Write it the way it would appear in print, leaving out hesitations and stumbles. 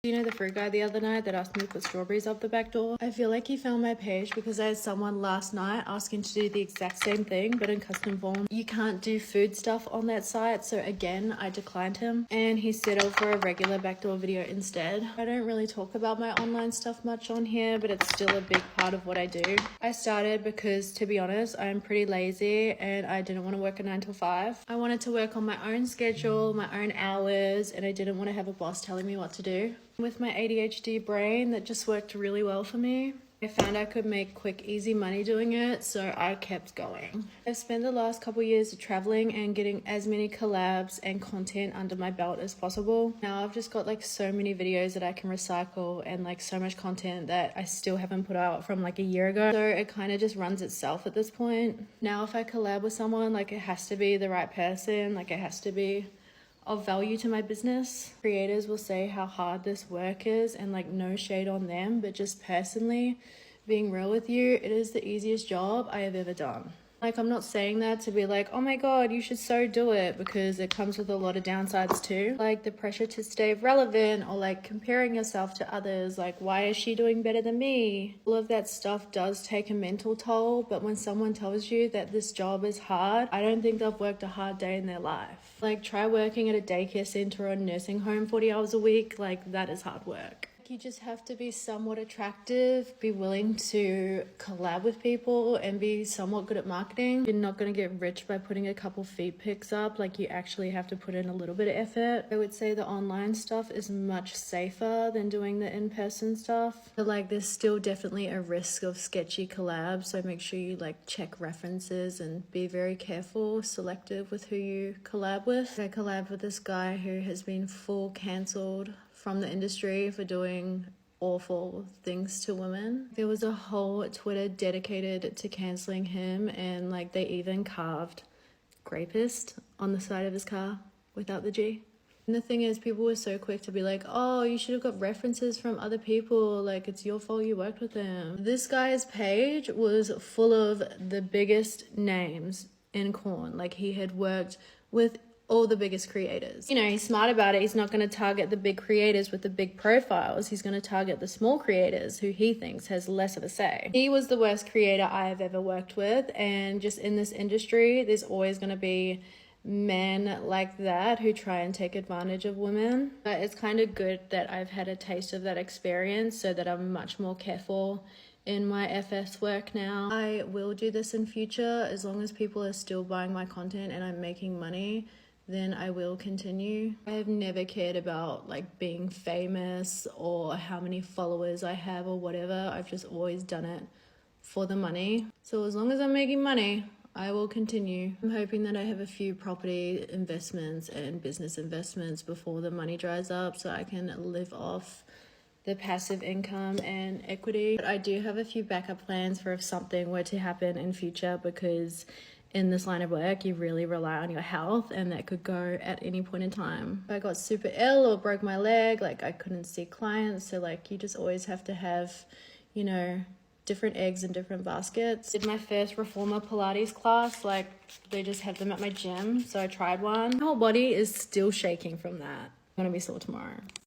You know the fruit guy the other night that asked me to put strawberries up the back door? I feel like he found my page because I had someone last night asking to do the exact same thing but in custom form. You can't do food stuff on that site, so again I declined him and he settled for a regular backdoor video instead. I don't really talk about my online stuff much on here, but it's still a big part of what I do. I started because, to be honest, I'm pretty lazy and I didn't want to work a 9 to 5. I wanted to work on my own schedule, my own hours, and I didn't want to have a boss telling me what to do. With my ADHD brain, that just worked really well for me. I found I could make quick, easy money doing it, so I kept going. I've spent the last couple years traveling and getting as many collabs and content under my belt as possible. Now I've just got like so many videos that I can recycle and like so much content that I still haven't put out from like a year ago. So it kind of just runs itself at this point. Now if I collab with someone, like it has to be the right person, like it has to be of value to my business. Creators will say how hard this work is and like no shade on them, but just personally being real with you, it is the easiest job I have ever done. Like, I'm not saying that to be like, oh my god, you should so do it, because it comes with a lot of downsides too. Like the pressure to stay relevant or like comparing yourself to others, like why is she doing better than me? All of that stuff does take a mental toll, but when someone tells you that this job is hard, I don't think they've worked a hard day in their life. Like try working at a daycare center or a nursing home 40 hours a week, like that is hard work. You just have to be somewhat attractive, be willing to collab with people, and be somewhat good at marketing. You're not going to get rich by putting a couple feed pics up. Like you actually have to put in a little bit of effort. I would say the online stuff is much safer than doing the in-person stuff. But like there's still definitely a risk of sketchy collabs, so make sure you like check references and be very careful, selective with who you collab with. I collabed with this guy who has been full cancelled from the industry for doing awful things to women. There was a whole Twitter dedicated to canceling him, and like they even carved "rapist" on the side of his car without the G. And the thing is, people were so quick to be like, oh, you should have got references from other people, like it's your fault you worked with them. This guy's page was full of the biggest names in corn. Like he had worked with all the biggest creators. You know, he's smart about it. He's not going to target the big creators with the big profiles. He's going to target the small creators who he thinks has less of a say. He was the worst creator I have ever worked with, and just in this industry, there's always going to be men like that who try and take advantage of women. But it's kind of good that I've had a taste of that experience so that I'm much more careful in my FS work now. I will do this in future as long as people are still buying my content and I'm making money. Then I will continue. I have never cared about like being famous or how many followers I have or whatever. I've just always done it for the money. So as long as I'm making money, I will continue. I'm hoping that I have a few property investments and business investments before the money dries up so I can live off the passive income and equity. But I do have a few backup plans for if something were to happen in future, because in this line of work, you really rely on your health, and that could go at any point in time. If I got super ill or broke my leg, like I couldn't see clients. So like you just always have to have, you know, different eggs in different baskets. Did my first reformer Pilates class, like they just have them at my gym. So I tried one. My whole body is still shaking from that. I'm gonna be sore tomorrow.